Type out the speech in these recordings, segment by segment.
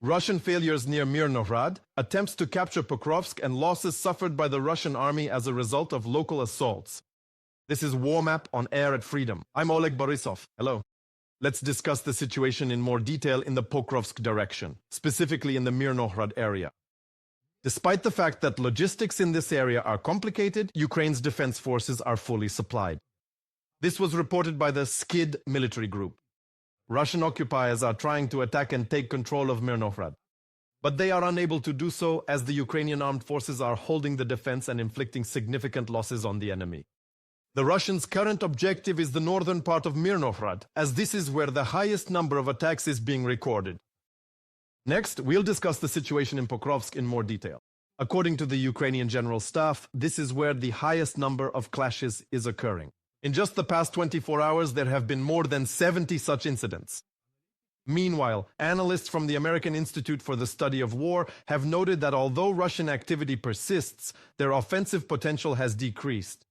Russian failures near Myrnohrad, attempts to capture Pokrovsk, and losses suffered by the Russian army as a result of local assaults. This is War Map on Air at Freedom. I'm Oleg Borisov. Hello. Let's discuss the situation in more detail in the Pokrovsk direction, specifically in the Myrnohrad area. Despite the fact that logistics in this area are complicated, Ukraine's defense forces are fully supplied. This was reported by the SKID military group. Russian occupiers are trying to attack and take control of Myrnohrad, but they are unable to do so as the Ukrainian armed forces are holding the defense and inflicting significant losses on the enemy. The Russians' current objective is the northern part of Myrnohrad, as this is where the highest number of attacks is being recorded. Next, we'll discuss the situation in Pokrovsk in more detail. According to the Ukrainian General Staff, this is where the highest number of clashes is occurring. In just the past 24 hours, there have been more than 70 such incidents. Meanwhile, analysts from the American Institute for the Study of War have noted that although Russian activity persists, their offensive potential has decreased.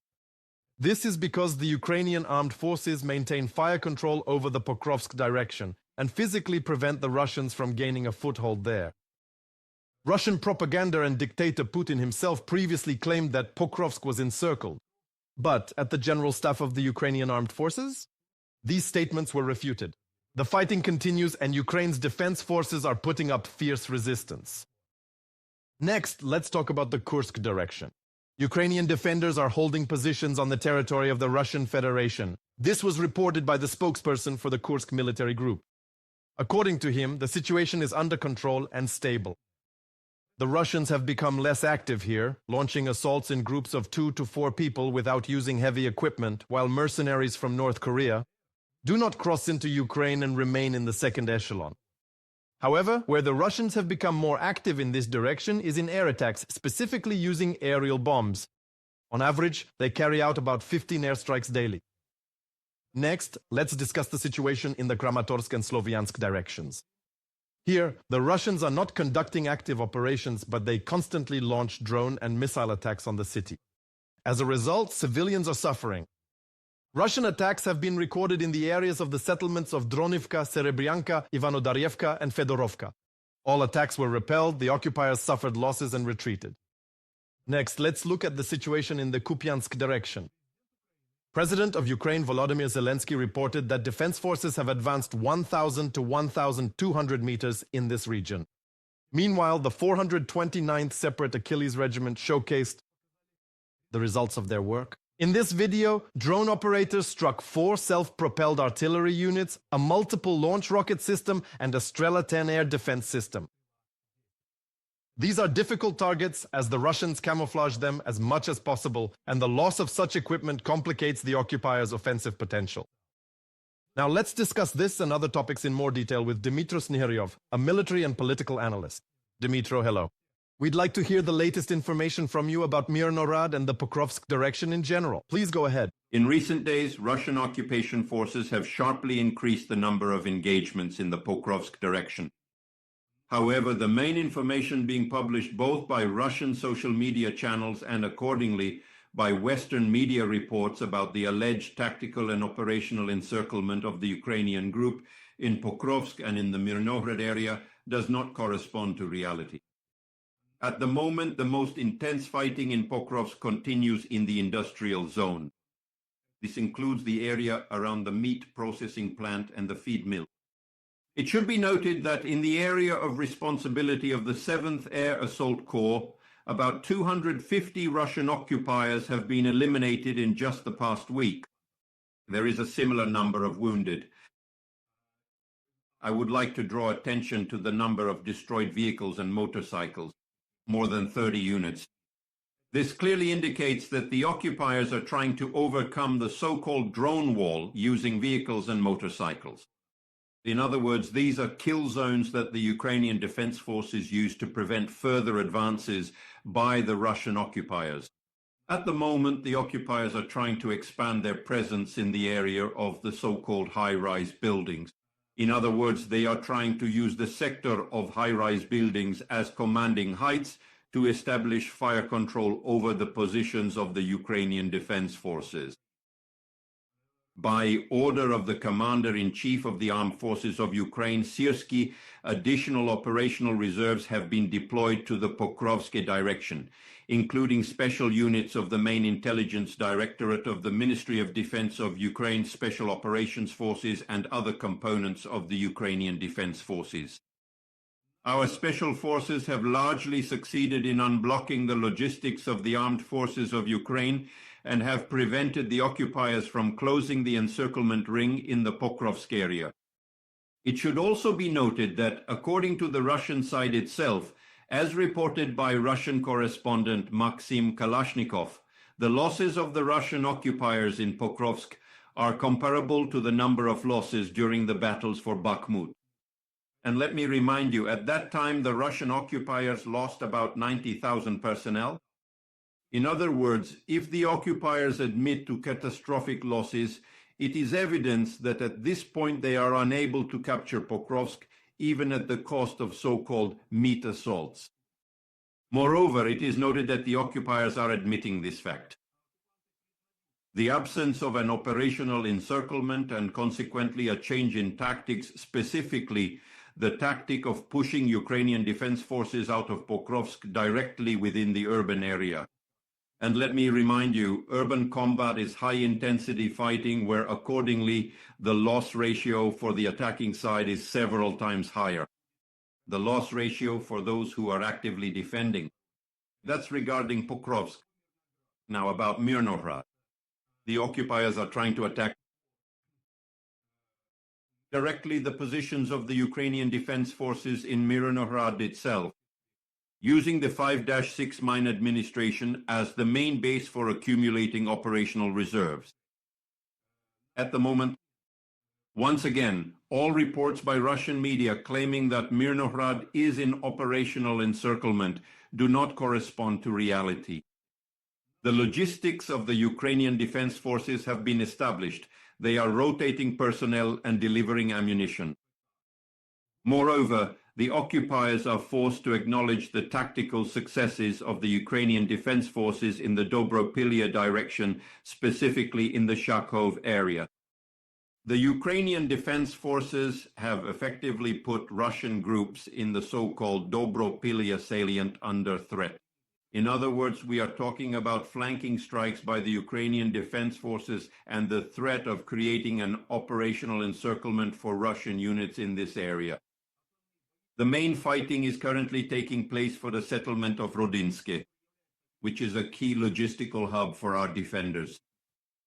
This is because the Ukrainian armed forces maintain fire control over the Pokrovsk direction and physically prevent the Russians from gaining a foothold there. Russian propaganda and dictator Putin himself previously claimed that Pokrovsk was encircled. But at the General Staff of the Ukrainian Armed Forces, these statements were refuted. The fighting continues and Ukraine's defense forces are putting up fierce resistance. Next, let's talk about the Kursk direction. Ukrainian defenders are holding positions on the territory of the Russian Federation. This was reported by the spokesperson for the Kursk military group. According to him, the situation is under control and stable. The Russians have become less active here, launching assaults in groups of 2 to 4 people without using heavy equipment, while mercenaries from North Korea do not cross into Ukraine and remain in the second echelon. However, where the Russians have become more active in this direction is in air attacks, specifically using aerial bombs. On average, they carry out about 15 airstrikes daily. Next, let's discuss the situation in the Kramatorsk and Sloviansk directions. Here, the Russians are not conducting active operations, but they constantly launch drone and missile attacks on the city. As a result, civilians are suffering. Russian attacks have been recorded in the areas of the settlements of Dronivka, Serebryanka, Ivanodaryevka, and Fedorovka. All attacks were repelled, the occupiers suffered losses and retreated. Next, let's look at the situation in the Kupiansk direction. President of Ukraine Volodymyr Zelensky reported that defense forces have advanced 1,000 to 1,200 meters in this region. Meanwhile, the 429th Separate Achilles Regiment showcased the results of their work. In this video, drone operators struck 4 self-propelled artillery units, a multiple launch rocket system, and a Strela 10 air defense system. These are difficult targets as the Russians camouflage them as much as possible, and the loss of such equipment complicates the occupiers' offensive potential. Now let's discuss this and other topics in more detail with Dmitry Snegirev, a military and political analyst. Dmitry, hello. We'd like to hear the latest information from you about Myrnohrad and the Pokrovsk direction in general. Please go ahead. In recent days, Russian occupation forces have sharply increased the number of engagements in the Pokrovsk direction. However, the main information being published both by Russian social media channels and accordingly by Western media reports about the alleged tactical and operational encirclement of the Ukrainian group in Pokrovsk and in the Myrnohrad area does not correspond to reality. At the moment, the most intense fighting in Pokrovsk continues in the industrial zone. This includes the area around the meat processing plant and the feed mill. It should be noted that in the area of responsibility of the 7th Air Assault Corps, about 250 Russian occupiers have been eliminated in just the past week. There is a similar number of wounded. I would like to draw attention to the number of destroyed vehicles and motorcycles, more than 30 units. This clearly indicates that the occupiers are trying to overcome the so-called drone wall using vehicles and motorcycles. In other words, these are kill zones that the Ukrainian Defense Forces use to prevent further advances by the Russian occupiers. At the moment, the occupiers are trying to expand their presence in the area of the so-called high-rise buildings. In other words, they are trying to use the sector of high-rise buildings as commanding heights to establish fire control over the positions of the Ukrainian Defense Forces. By order of the Commander-in-Chief of the Armed Forces of Ukraine, Syrskyi, additional operational reserves have been deployed to the Pokrovsk direction, including special units of the main intelligence directorate of the Ministry of Defense of Ukraine, Special Operations Forces, and other components of the Ukrainian Defense Forces. Our special forces have largely succeeded in unblocking the logistics of the armed forces of Ukraine and have prevented the occupiers from closing the encirclement ring in the Pokrovsk area. It should also be noted that, according to the Russian side itself, as reported by Russian correspondent Maxim Kalashnikov, the losses of the Russian occupiers in Pokrovsk are comparable to the number of losses during the battles for Bakhmut. And let me remind you, at that time, the Russian occupiers lost about 90,000 personnel. In other words, if the occupiers admit to catastrophic losses, it is evidence that at this point they are unable to capture Pokrovsk, even at the cost of so-called meat assaults. Moreover, it is noted that the occupiers are admitting this fact. The absence of an operational encirclement and consequently a change in tactics, specifically the tactic of pushing Ukrainian Defense Forces out of Pokrovsk directly within the urban area. And let me remind you, urban combat is high-intensity fighting where accordingly the loss ratio for the attacking side is several times higher. The loss ratio for those who are actively defending. That's regarding Pokrovsk. Now about Myrnohrad. The occupiers are trying to attack directly the positions of the Ukrainian Defense Forces in Myrnohrad itself, using the 5-6 mine administration as the main base for accumulating operational reserves. At the moment, once again, all reports by Russian media claiming that Myrnohrad is in operational encirclement do not correspond to reality. The logistics of the Ukrainian Defense Forces have been established. They are rotating personnel and delivering ammunition. Moreover, the occupiers are forced to acknowledge the tactical successes of the Ukrainian Defense Forces in the Dobropillia direction, specifically in the Shakov area. The Ukrainian Defense Forces have effectively put Russian groups in the so-called Dobropillia salient under threat. In other words, we are talking about flanking strikes by the Ukrainian Defense Forces and the threat of creating an operational encirclement for Russian units in this area. The main fighting is currently taking place for the settlement of Rodinske, which is a key logistical hub for our defenders.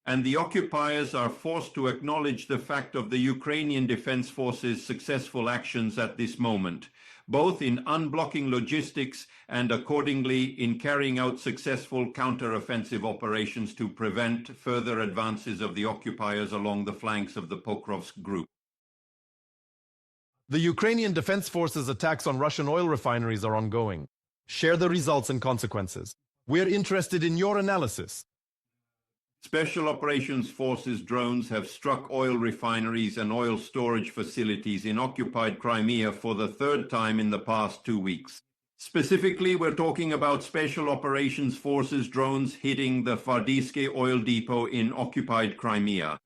And the occupiers are forced to acknowledge the fact of the Ukrainian Defense Forces' successful actions at this moment, both in unblocking logistics and accordingly in carrying out successful counter-offensive operations to prevent further advances of the occupiers along the flanks of the Pokrovsk group. The Ukrainian Defense Forces' attacks on Russian oil refineries are ongoing. Share the results and consequences. We're interested in your analysis. Special Operations Forces drones have struck oil refineries and oil storage facilities in occupied Crimea for the third time in the past 2 weeks. Specifically, we're talking about Special Operations Forces drones hitting the Fardiske oil depot in occupied Crimea.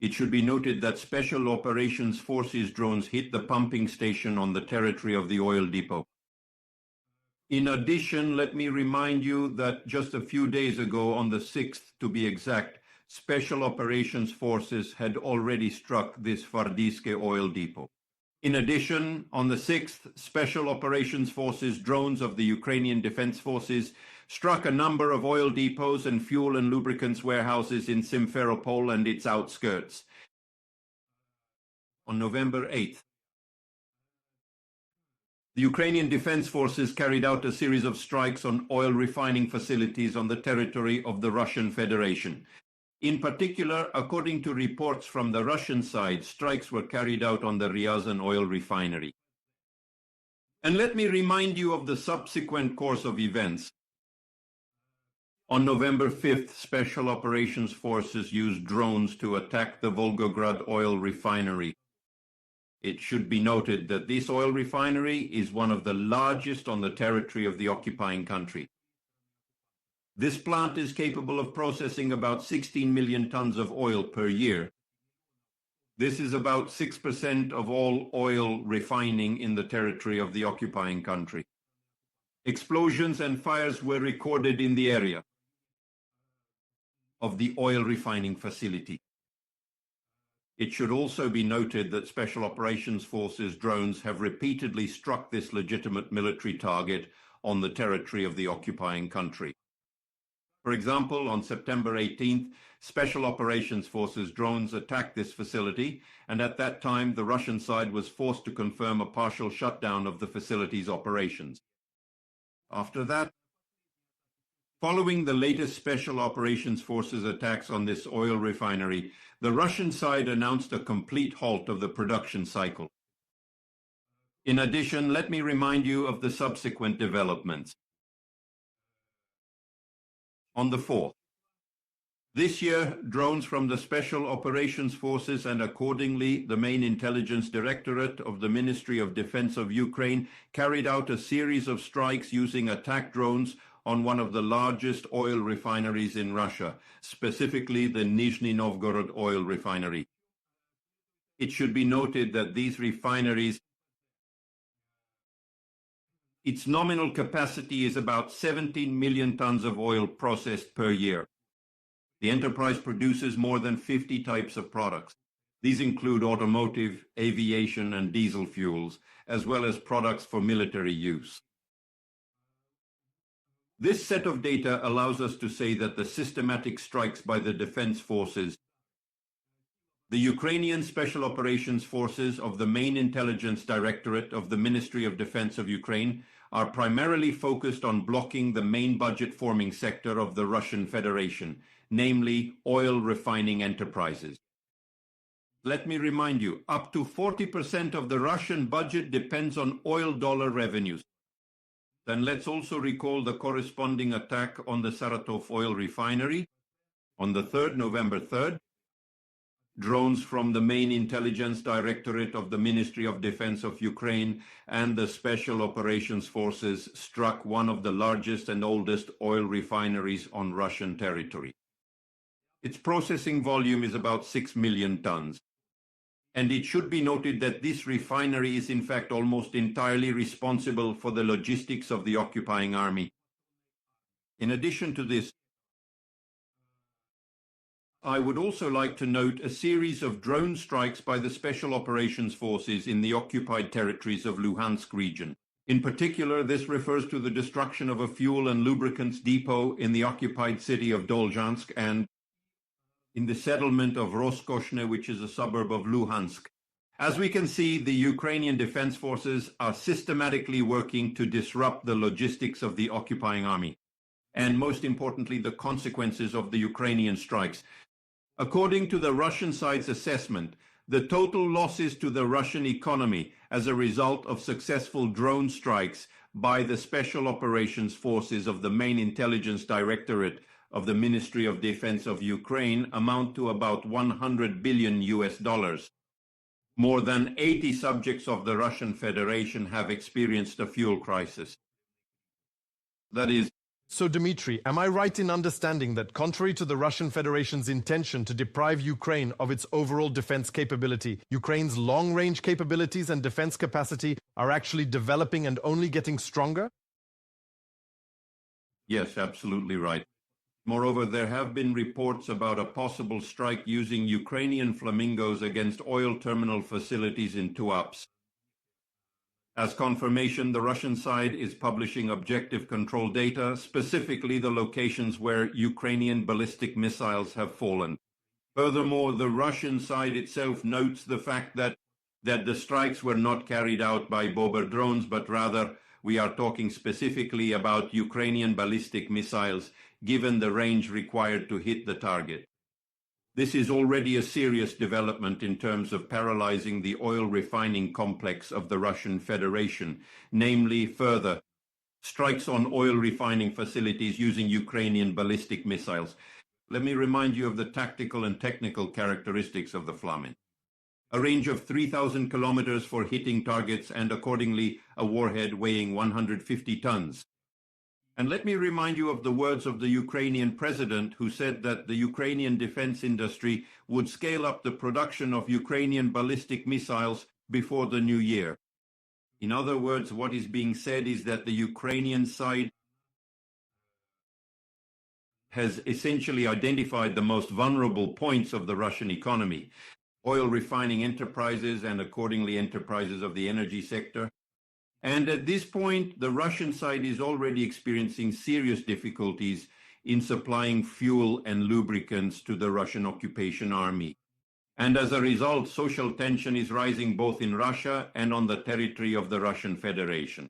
It should be noted that Special Operations Forces drones hit the pumping station on the territory of the oil depot. In addition, let me remind you that just a few days ago, on the 6th to be exact, Special Operations Forces had already struck this Fardiske oil depot. In addition, on the 6th, Special Operations Forces drones of the Ukrainian Defense Forces struck a number of oil depots and fuel and lubricants warehouses in Simferopol and its outskirts. On November 8th, the Ukrainian Defense Forces carried out a series of strikes on oil refining facilities on the territory of the Russian Federation. In particular, according to reports from the Russian side, strikes were carried out on the Ryazan oil refinery. And let me remind you of the subsequent course of events. On November 5th, Special Operations Forces used drones to attack the Volgograd oil refinery. It should be noted that this oil refinery is one of the largest on the territory of the occupying country. This plant is capable of processing about 16 million tons of oil per year. This is about 6% of all oil refining in the territory of the occupying country. Explosions and fires were recorded in the area of the oil refining facility. It should also be noted that Special Operations Forces drones have repeatedly struck this legitimate military target on the territory of the occupying country. For example, on September 18th, Special Operations Forces drones attacked this facility, and at that time the Russian side was forced to confirm a partial shutdown of the facility's operations. After that, following the latest Special Operations Forces attacks on this oil refinery, the Russian side announced a complete halt of the production cycle. In addition, let me remind you of the subsequent developments. On the 4th, this year, drones from the Special Operations Forces and accordingly the main intelligence directorate of the Ministry of Defense of Ukraine carried out a series of strikes using attack drones on one of the largest oil refineries in Russia, specifically the Nizhny Novgorod oil refinery. It should be noted that these refineries, its nominal capacity is about 17 million tons of oil processed per year. The enterprise produces more than 50 types of products. These include automotive, aviation, and diesel fuels, as well as products for military use. This set of data allows us to say that the systematic strikes by the defense forces, the Ukrainian Special Operations Forces of the main intelligence directorate of the Ministry of Defense of Ukraine, are primarily focused on blocking the main budget-forming sector of the Russian Federation, namely oil refining enterprises. Let me remind you, up to 40% of the Russian budget depends on oil dollar revenues. Then let's also recall the corresponding attack on the Saratov oil refinery on the 3rd, November 3rd. Drones from the main intelligence directorate of the Ministry of Defense of Ukraine and the Special Operations Forces struck one of the largest and oldest oil refineries on Russian territory. Its processing volume is about 6 million tons. And it should be noted that this refinery is in fact almost entirely responsible for the logistics of the occupying army. In addition to this, I would also like to note a series of drone strikes by the Special Operations Forces in the occupied territories of Luhansk region. In particular, this refers to the destruction of a fuel and lubricants depot in the occupied city of Dolzhansk and in the settlement of Roskoshne, which is a suburb of Luhansk. As we can see, the Ukrainian Defense Forces are systematically working to disrupt the logistics of the occupying army, and most importantly, the consequences of the Ukrainian strikes. According to the Russian side's assessment, the total losses to the Russian economy as a result of successful drone strikes by the Special Operations Forces of the main intelligence directorate of the Ministry of Defense of Ukraine amount to about $100 billion. More than 80 subjects of the Russian Federation have experienced a fuel crisis. That is, So, Dmitry, am I right in understanding that contrary to the Russian Federation's intention to deprive Ukraine of its overall defense capability, Ukraine's long-range capabilities and defense capacity are actually developing and only getting stronger? Yes, absolutely right. Moreover, there have been reports about a possible strike using Ukrainian flamingos against oil terminal facilities in Tuapse. As confirmation, the Russian side is publishing objective control data, specifically the locations where Ukrainian ballistic missiles have fallen. Furthermore, the Russian side itself notes the fact that the strikes were not carried out by Bober drones, but rather we are talking specifically about Ukrainian ballistic missiles, given the range required to hit the target. This is already a serious development in terms of paralyzing the oil refining complex of the Russian Federation, namely further strikes on oil refining facilities using Ukrainian ballistic missiles. Let me remind you of the tactical and technical characteristics of the Flamen. A range of 3,000 kilometers for hitting targets and accordingly a warhead weighing 150 tons. And let me remind you of the words of the Ukrainian president, who said that the Ukrainian defense industry would scale up the production of Ukrainian ballistic missiles before the new year. In other words, what is being said is that the Ukrainian side has essentially identified the most vulnerable points of the Russian economy: oil refining enterprises and accordingly enterprises of the energy sector. And at this point, the Russian side is already experiencing serious difficulties in supplying fuel and lubricants to the Russian occupation army. And as a result, social tension is rising both in Russia and on the territory of the Russian Federation.